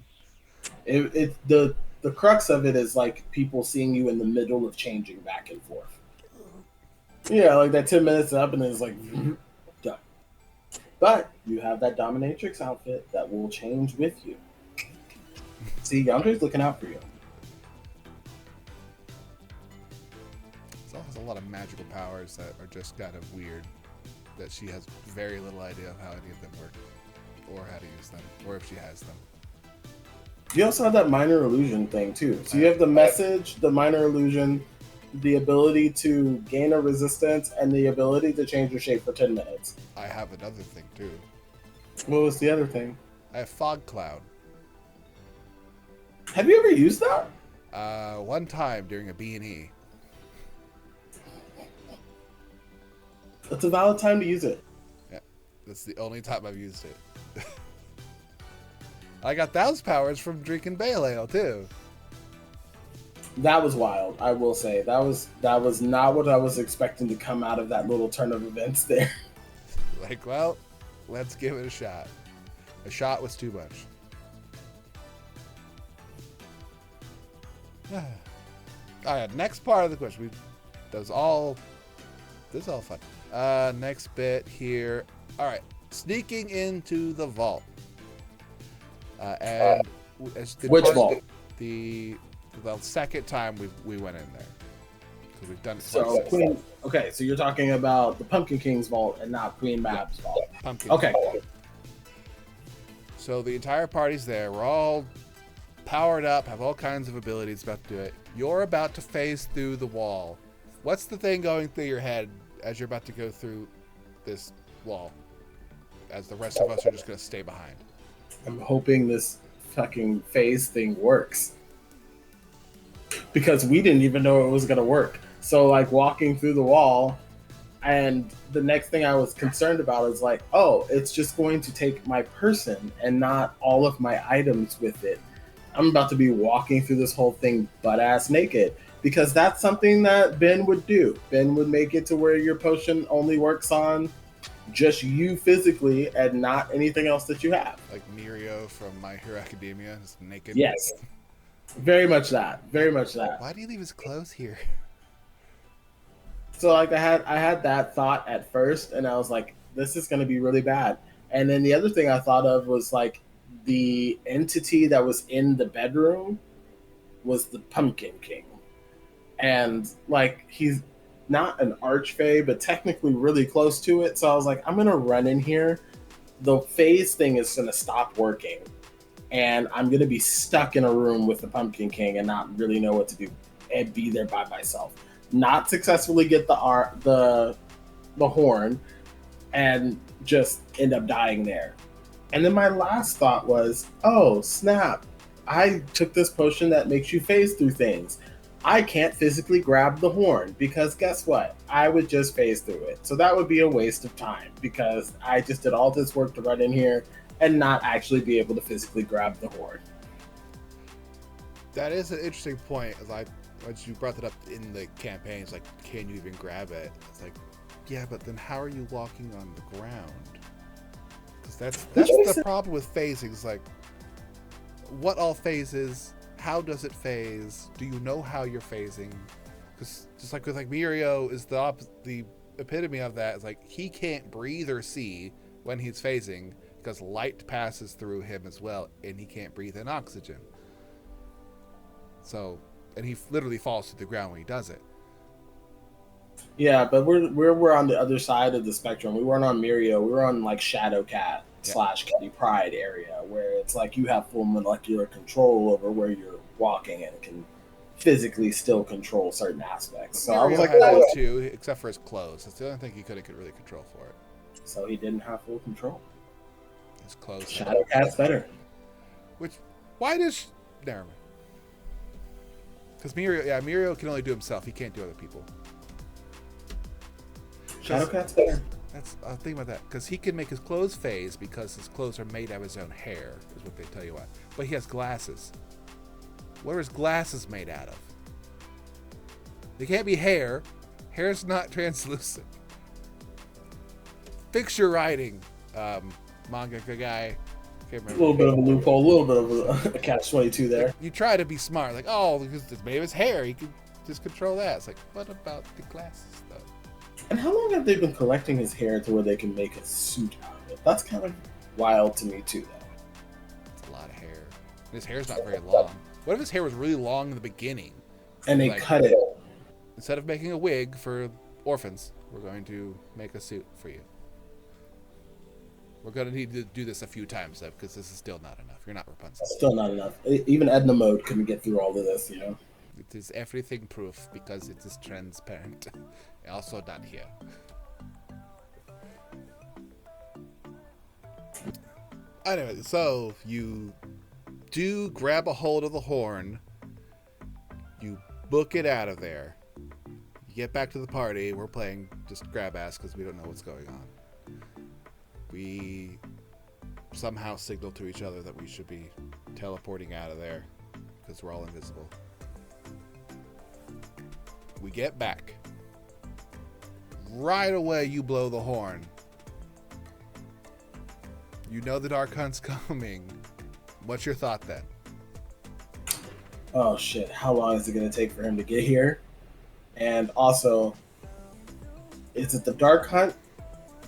Speaker 2: The crux of it is like people seeing you in the middle of changing back and forth. Yeah, like that 10 minutes up and then it's like done. But you have that dominatrix outfit that will change with you. See, Yandre's looking out for you.
Speaker 1: She also has a lot of magical powers that are just kind of weird. That she has very little idea of how any of them work, or how to use them, or if she has them.
Speaker 2: You also have that minor illusion thing too. So you have the message, the minor illusion, the ability to gain a resistance, and the ability to change your shape for 10 minutes.
Speaker 1: I have another thing too.
Speaker 2: What was the other thing?
Speaker 1: I have fog cloud.
Speaker 2: Have you ever used that?
Speaker 1: One time during a B&E.
Speaker 2: It's a valid time to use it.
Speaker 1: Yeah, that's the only time I've used it. I got those powers from drinking Bale Ale too.
Speaker 2: That was wild, I will say. That was not what I was expecting to come out of that little turn of events there.
Speaker 1: Like, well, let's give it a shot. A shot was too much. All right, next part of the question. This is all fun. Next bit here. All right, sneaking into the vault.
Speaker 2: Which vault?
Speaker 1: The second time we went in there. Because we've done it
Speaker 2: twice. So you're talking about the Pumpkin King's vault and not Queen Mab's vault.
Speaker 1: Pumpkin
Speaker 2: Okay.
Speaker 1: King. So the entire party's there. We're all powered up, have all kinds of abilities, about to do it. You're about to phase through the wall. What's the thing going through your head as you're about to go through this wall? As the rest of us are just going to stay behind.
Speaker 2: I'm hoping this fucking phase thing works. Because we didn't even know it was going to work. So, like, walking through the wall, and the next thing I was concerned about is like, oh, it's just going to take my person and not all of my items with it. I'm about to be walking through this whole thing butt-ass naked. Because that's something that Ben would do. Ben would make it to where your potion only works on just you physically and not anything else that you have.
Speaker 1: Like Mirio from My Hero Academia, just naked.
Speaker 2: Yes. Very much that. Very much that.
Speaker 1: Why do you leave his clothes here?
Speaker 2: So like I had that thought at first, and I was like, this is going to be really bad. And then the other thing I thought of was like the entity that was in the bedroom was the Pumpkin King. And like he's not an archfey, but technically really close to it. So I was like, I'm going to run in here. The phase thing is going to stop working. And I'm going to be stuck in a room with the Pumpkin King and not really know what to do and be there by myself. Not successfully get the horn and just end up dying there. And then my last thought was, oh, snap. I took this potion that makes you phase through things. I can't physically grab the horn because guess what? I would just phase through it. So that would be a waste of time because I just did all this work to run in here and not actually be able to physically grab the horn.
Speaker 1: That is an interesting point. As you brought that up in the campaign, it's like, can you even grab it? It's like, yeah, but then how are you walking on the ground? Because that's the problem with phasing. It's like, what all phases? How does it phase? Do you know how you're phasing? Because just like with like Mirio is the epitome of that. It's like he can't breathe or see when he's phasing because light passes through him as well, and he can't breathe in oxygen. So, and he literally falls to the ground when he does it.
Speaker 2: Yeah, but we're on the other side of the spectrum. We weren't on Mirio. We were on like Shadowcat / Kitty Pride area, where it's like you have full molecular control over where you're walking and can physically still control certain aspects. So I was like,
Speaker 1: that too, except for his clothes. That's the only thing he could really control for it.
Speaker 2: So he didn't have full control.
Speaker 1: His clothes.
Speaker 2: Shadowcat's better.
Speaker 1: Why does never mind. Because Mirio can only do himself. He can't do other people.
Speaker 2: Shadowcat's better.
Speaker 1: I'll think about that. Because he can make his clothes phase because his clothes are made out of his own hair, is what they tell you why. But he has glasses. What are his glasses made out of? They can't be hair. Hair's not translucent. Fix your writing, manga guy.
Speaker 2: A little bit of a loophole, a little bit of a catch-22 there.
Speaker 1: You try to be smart, like, oh, because it's made of his hair, he can just control that. It's like, what about the glasses, though?
Speaker 2: And how long have they been collecting his hair to where they can make a suit out of it? That's kind of wild to me, too, though.
Speaker 1: It's a lot of hair. And his hair's not very long. What if his hair was really long in the beginning?
Speaker 2: And they cut it.
Speaker 1: Instead of making a wig for orphans, we're going to make a suit for you. We're going to need to do this a few times, though, because this is still not enough. You're not Rapunzel.
Speaker 2: Still not enough. Even Edna Mode couldn't get through all of this, you know?
Speaker 1: It is everything proof because it is transparent. Also not here. Anyway, so you do grab a hold of the horn. You book it out of there. You get back to the party. We're playing just grab ass because we don't know what's going on. We somehow signal to each other that we should be teleporting out of there because we're all invisible. We get back. Right away, you blow the horn. You know the Dark Hunt's coming. What's your thought then?
Speaker 2: Oh shit, how long is it going to take for him to get here? And also, is it the Dark Hunt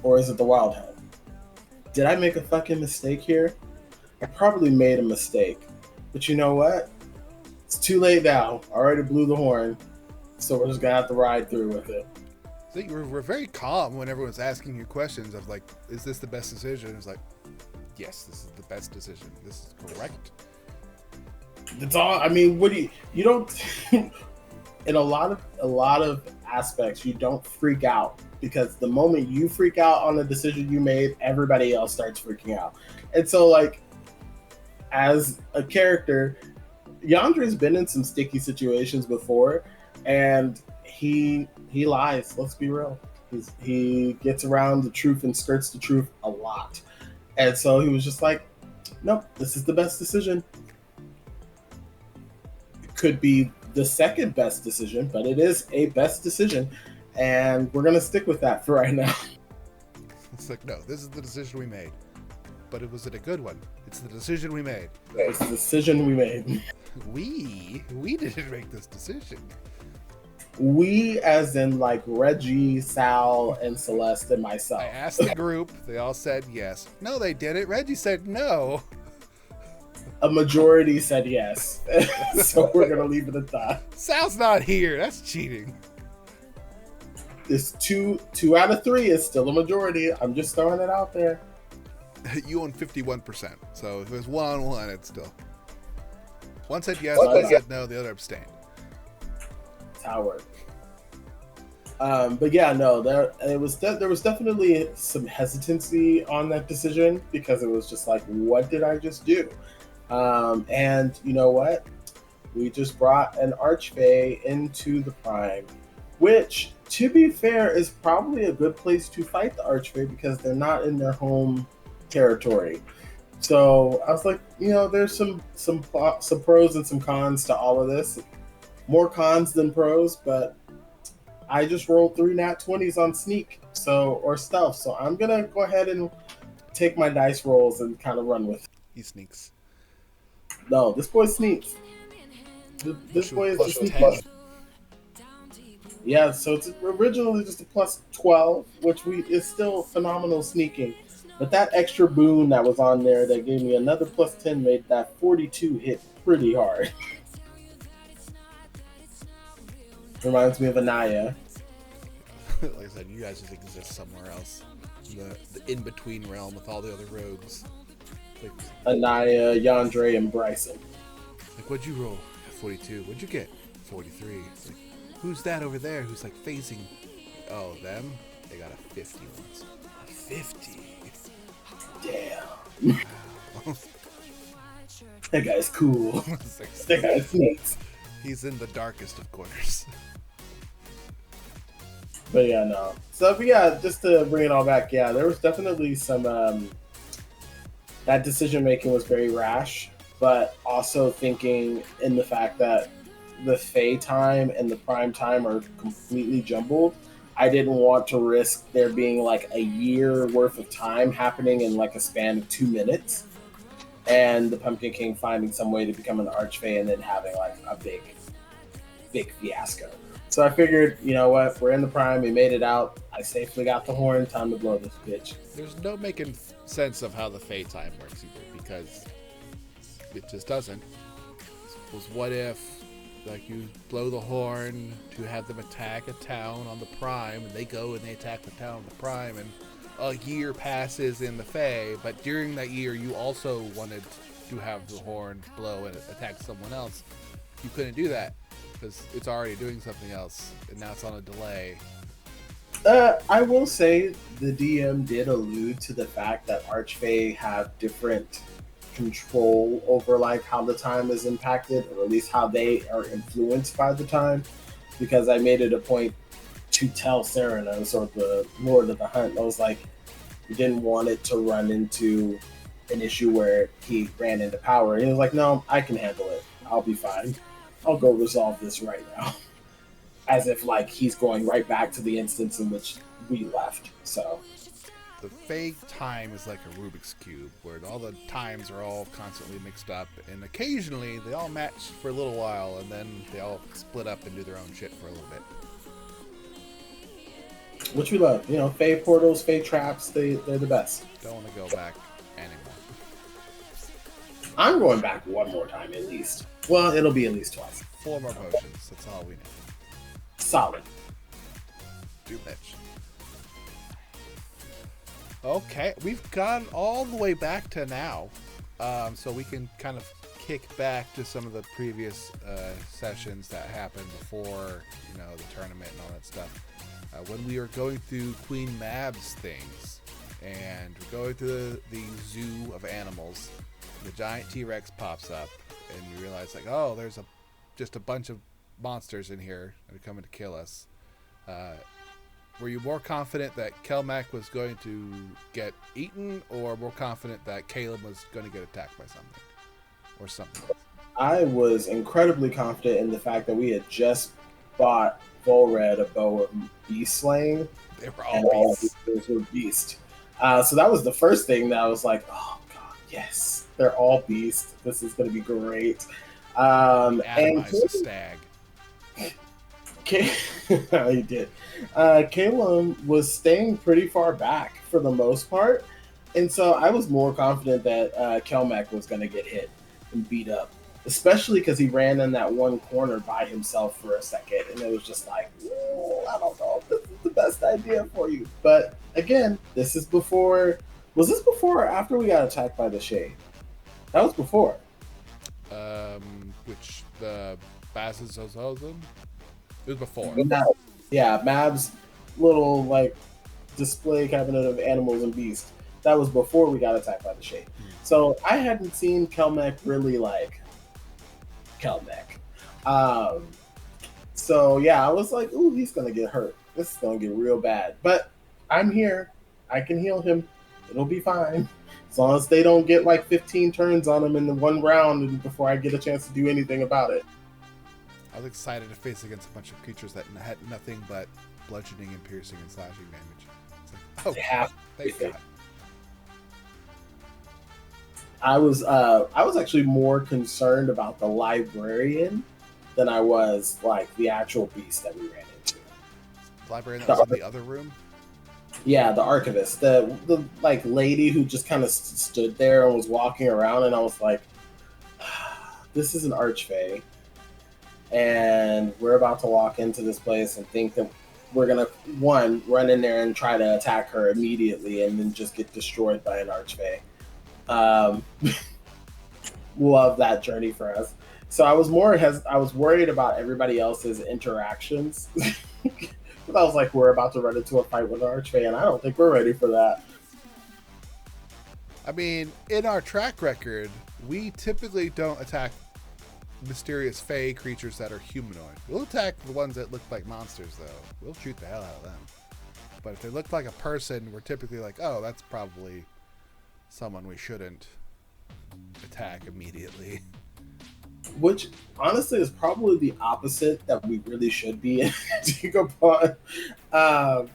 Speaker 2: or is it the Wild Hunt? Did I make a fucking mistake here? I probably made a mistake. But you know what? It's too late now. I already blew the horn. So we're just going to have to ride through with it.
Speaker 1: So we're very calm when everyone's asking you questions of like, is this the best decision? It's like, yes, this is the best decision. This is correct.
Speaker 2: That's all. I mean, what do you don't in a lot of aspects you don't freak out because the moment you freak out on the decision you made, everybody else starts freaking out. And so like as a character, Yandre's been in some sticky situations before, and he lies. Let's be real. He gets around the truth and skirts the truth a lot, and so he was just like, "Nope, this is the best decision." It could be the second best decision, but it is a best decision, and we're gonna stick with that for right now.
Speaker 1: It's like, no, this is the decision we made. But was it a good one? It's the decision we made.
Speaker 2: It's the decision we made.
Speaker 1: We didn't make this decision.
Speaker 2: We, as in like Reggie, Sal, and Celeste, and myself.
Speaker 1: I asked the group. They all said yes. No, they didn't. Reggie said no.
Speaker 2: A majority said yes. So we're going to leave it at that.
Speaker 1: Sal's not here. That's cheating.
Speaker 2: It's two out of three is still a majority. I'm just throwing it out there.
Speaker 1: You own 51%. So if it was 1-on-1, it's still. One said yes, one said no, the other abstained.
Speaker 2: That's how it works. But yeah, no, there was definitely some hesitancy on that decision because it was just like, what did I just do? And you know what? We just brought an Archfey into the Prime, which, to be fair, is probably a good place to fight the Archfey because they're not in their home territory. So I was like, you know, there's some pros and some cons to all of this. More cons than pros, but I just rolled 3 nat 20s on sneak, or stealth. So I'm gonna go ahead and take my dice rolls and kind of run with it.
Speaker 1: He sneaks.
Speaker 2: No, this boy sneaks. This boy is just plus. Yeah, so it's originally just a plus 12, which is still phenomenal sneaking. But that extra boon that was on there that gave me another plus 10 made that 42 hit pretty hard. Reminds me of Anaya.
Speaker 1: Like I said, you guys just exist somewhere else. The in-between realm with all the other rogues. Like,
Speaker 2: Anaya, Yandere, and Bryson.
Speaker 1: Like, what'd you roll? 42. What'd you get? 43. It's like, who's that over there who's like facing... Oh, them? They got a 50 once. A 50?
Speaker 2: Damn. Wow. That guy's cool. That guy's snakes.
Speaker 1: He's in the darkest of corners.
Speaker 2: But yeah, no. So, but yeah, just to bring it all back, yeah, there was definitely some... that decision making was very rash, but also thinking in the fact that the Fae time and the Prime time are completely jumbled. I didn't want to risk there being like a year worth of time happening in like a span of 2 minutes, and the Pumpkin King finding some way to become an Archfey and then having like a big fiasco. So I figured, you know what, we're in the Prime, we made it out, I safely got the horn, time to blow this bitch.
Speaker 1: There's no making sense of how the Fae time works either, because it just doesn't. Suppose what if, like, you blow the horn to have them attack a town on the Prime, and they go and they attack the town on the Prime, and a year passes in the Fae, but during that year you also wanted to have the horn blow and attack someone else. You couldn't do that, because it's already doing something else, and now it's on a delay.
Speaker 2: I will say the DM did allude to the fact that Archfey have different control over like how the time is impacted, or at least how they are influenced by the time, because I made it a point to tell Serenos, or the Lord of the Hunt, I was like, we didn't want it to run into an issue where he ran into power, and he was like, no, I can handle it, I'll be fine, I'll go resolve this right now. As if like he's going right back to the instance in which we left. So
Speaker 1: the Fae time is like a Rubik's Cube, where all the times are all constantly mixed up, and occasionally they all match for a little while, and then they all split up and do their own shit for a little bit.
Speaker 2: Which we love. You know, Fae portals, Fae traps, they're the best.
Speaker 1: Don't want to go back anymore.
Speaker 2: I'm going back one more time at least. Well, it'll be at least twice.
Speaker 1: 4 more potions, that's all we need.
Speaker 2: Solid.
Speaker 1: Too much. Okay, we've gone all the way back to now, so we can kind of kick back to some of the previous sessions that happened before, the tournament and all that stuff. When we were going through Queen Mab's things, and we're going through the zoo of animals, the giant T-Rex pops up, and you realize, like, oh, there's just a bunch of monsters in here that are coming to kill us. Were you more confident that Kelmac was going to get eaten, or more confident that Caleb was going to get attacked by something? Or something else?
Speaker 2: I was incredibly confident in the fact that we had just bought Volred a bow of beast slaying.
Speaker 1: They were all beasts.
Speaker 2: Those were beast. So that was the first thing that I was like, oh, God, yes. They're all beasts. This is going to be great. And
Speaker 1: the stag.
Speaker 2: He did. Caleb was staying pretty far back for the most part, and so I was more confident that Kelmac was going to get hit and beat up, especially because he ran in that one corner by himself for a second, and it was just like, I don't know if this is the best idea for you. But again, this is before. Was this before or after we got attacked by the Shade? That was before.
Speaker 1: Which the Basizozozum? It was before.
Speaker 2: Yeah, Mab's little display cabinet of animals and beasts. That was before we got attacked by the Shade. So I hadn't seen Kelmac really Kelmac. So yeah, I was like, ooh, he's gonna get hurt. This is gonna get real bad. But I'm here. I can heal him. It'll be fine. As long as they don't get 15 turns on him in the one round before I get a chance to do anything about it.
Speaker 1: I was excited to face against a bunch of creatures that had nothing but bludgeoning and piercing and slashing damage. It's like, oh, thank God.
Speaker 2: I was actually more concerned about the librarian than I was the actual beast that we ran into.
Speaker 1: The librarian that was in the other room?
Speaker 2: Yeah, the archivist, the lady who just kind of stood there and was walking around, and I was like, this is an archfey. And we're about to walk into this place and think that we're going to, run in there and try to attack her immediately and then just get destroyed by an archfey. Love that journey for us. So I was worried about everybody else's interactions. But I was like, we're about to run into a fight with an archfey, and I don't think we're ready for that.
Speaker 1: I mean, in our track record, we typically don't attack mysterious fey creatures that are humanoid. We'll attack the ones that look like monsters, though. We'll shoot the hell out of them. But if they look like a person, we're typically like, oh, that's probably someone we shouldn't attack immediately.
Speaker 2: Which, honestly, is probably the opposite that we really should be acting upon.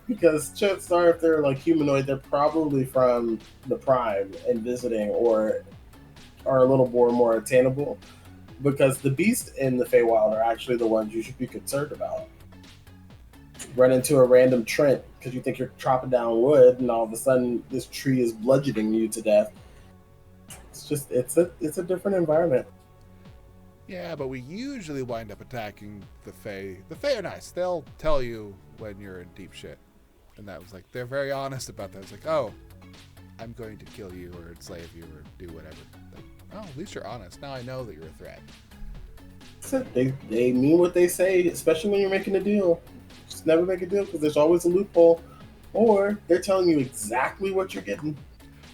Speaker 2: Because chances are, if they're humanoid, they're probably from the Prime and visiting, or are a little more attainable. Because the beast in the Feywild are actually the ones you should be concerned about. Run into a random Trent because you think you're chopping down wood, and all of a sudden this tree is bludgeoning you to death. It's a different environment.
Speaker 1: Yeah, but we usually wind up attacking the Fey. The Fey are nice. They'll tell you when you're in deep shit. And that was they're very honest about that. It's oh, I'm going to kill you or enslave you or do whatever. Oh, at least you're honest. Now I know that you're a threat.
Speaker 2: They mean what they say, especially when you're making a deal. Just never make a deal because there's always a loophole. Or they're telling you exactly what you're getting.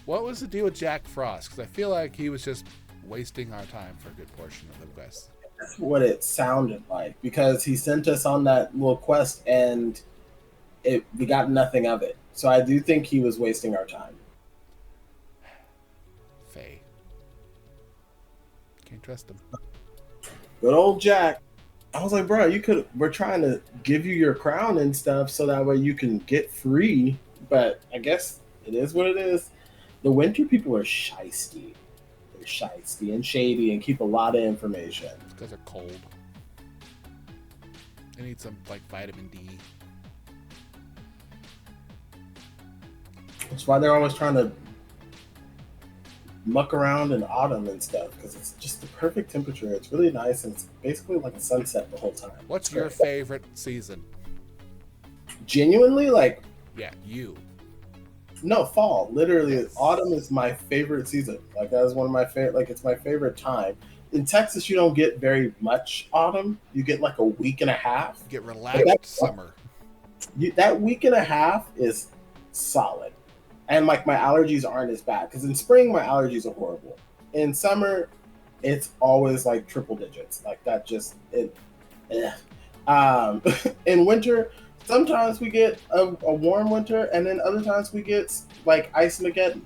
Speaker 1: What was the deal with Jack Frost? Because I feel like he was just wasting our time for a good portion of the quest.
Speaker 2: That's what it sounded like, because he sent us on that little quest and we got nothing of it. So I do think he was wasting our time.
Speaker 1: Faye. Can't trust him.
Speaker 2: Good old Jack. I was like, bro, we're trying to give you your crown and stuff so that way you can get free. But I guess it is what it is. The winter people are shisty. They're shisty and shady and keep a lot of information.
Speaker 1: Because they're cold. They need some vitamin D.
Speaker 2: That's why they're always trying to muck around in autumn and stuff, because it's just the perfect temperature. It's really nice, and it's basically like a sunset the whole time.
Speaker 1: What's your favorite season?
Speaker 2: Genuinely,
Speaker 1: yeah, you.
Speaker 2: No, fall. Literally, autumn is my favorite season. That is one of my favorite. It's my favorite time. in Texas, you don't get very much autumn. You get like a week and a half.
Speaker 1: You get relaxed summer.
Speaker 2: That week and a half is solid. And like my allergies aren't as bad. Because in spring, my allergies are horrible. In summer, it's always like triple digits. Like that just, in winter, sometimes we get a warm winter, and then other times we get like ice Mageddon.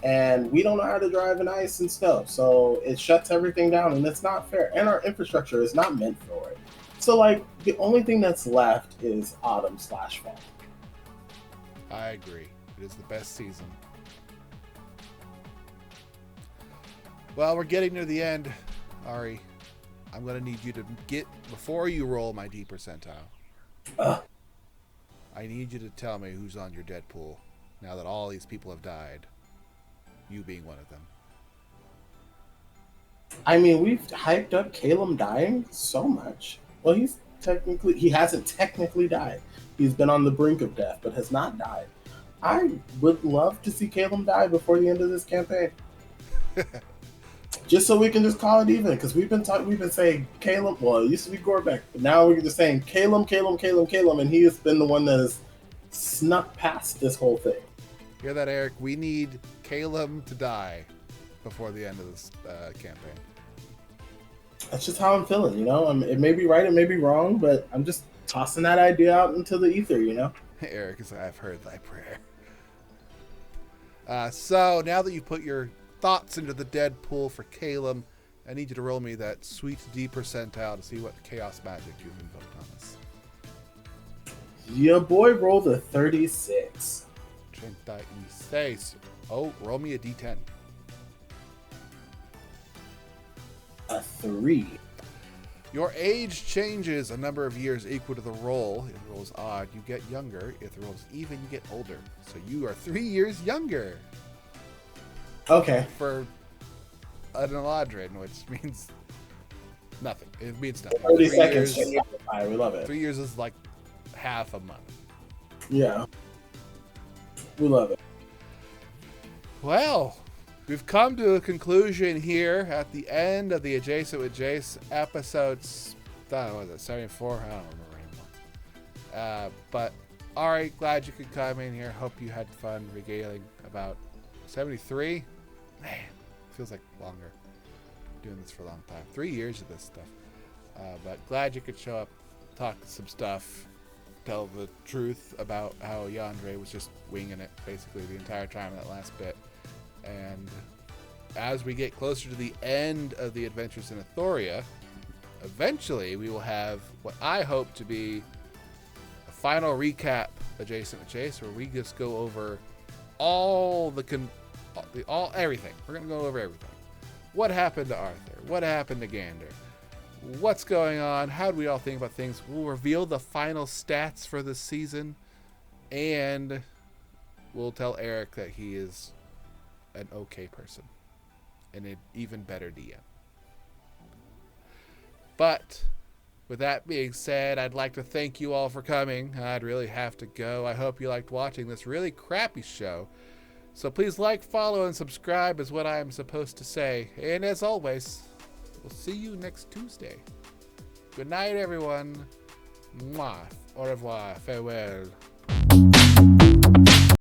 Speaker 2: And we don't know how to drive in ice and snow. So it shuts everything down, and it's not fair. And our infrastructure is not meant for it. So, like, the only thing that's left is autumn/fall.
Speaker 1: I agree. It is the best season. Well, we're getting near the end, Ari. I'm going to need you to get, before you roll my D percentile, I need you to tell me who's on your Deadpool now that all these people have died. You being one of them.
Speaker 2: I mean, we've hyped up Caleb dying so much. Well, he hasn't technically died. He's been on the brink of death, but has not died. I would love to see Caleb die before the end of this campaign. Just so we can just call it even, because we've been saying Caleb. Well, it used to be Gorbeck, but now we're just saying Caleb, and he has been the one that has snuck past this whole thing.
Speaker 1: Hear that, Eric? We need Caleb to die before the end of this campaign.
Speaker 2: That's just how I'm feeling, you know? It may be right, it may be wrong, but I'm just tossing that idea out into the ether, you know?
Speaker 1: Eric, I've heard thy prayer. So, now that you put your thoughts into the Deadpool for Caleb, I need you to roll me that sweet D percentile to see what chaos magic you've invoked on us.
Speaker 2: Your boy rolled a 36.
Speaker 1: 36. Oh, roll me a D10.
Speaker 2: A 3.
Speaker 1: Your age changes a number of years equal to the roll. If it rolls odd, you get younger. If it rolls even, you get older. So you are 3 years younger.
Speaker 2: Okay.
Speaker 1: For an Eladrin, which means nothing. It means nothing.
Speaker 2: 30 seconds. We love it.
Speaker 1: 3 years is like half a month.
Speaker 2: Yeah. We love it.
Speaker 1: Well, we've come to a conclusion here at the end of the Adjacent with Jace episodes. I don't know, was it 74? I don't remember anymore. But Ari, glad you could come in here. Hope you had fun regaling about 73. Man, feels like longer. Doing this for a long time. 3 years of this stuff. But glad you could show up, talk some stuff, tell the truth about how Yandere was just winging it basically the entire time in that last bit. And as we get closer to the end of the Adventures in Athoria, eventually we will have what I hope to be a final recap Adjacent with Jace, where we just go over everything. We're going to go over everything. What happened to Arthur? What happened to Gander? What's going on? How do we all think about things? We'll reveal the final stats for this season, and we'll tell Eric that he is an okay person and an even better DM. But with that being said, I'd like to thank you all for coming. I'd really have to go. I hope you liked watching this really crappy show. So please like, follow, and subscribe is what I am supposed to say. And as always, we'll see you next Tuesday. Good night, everyone. Mwah. Au revoir. Farewell.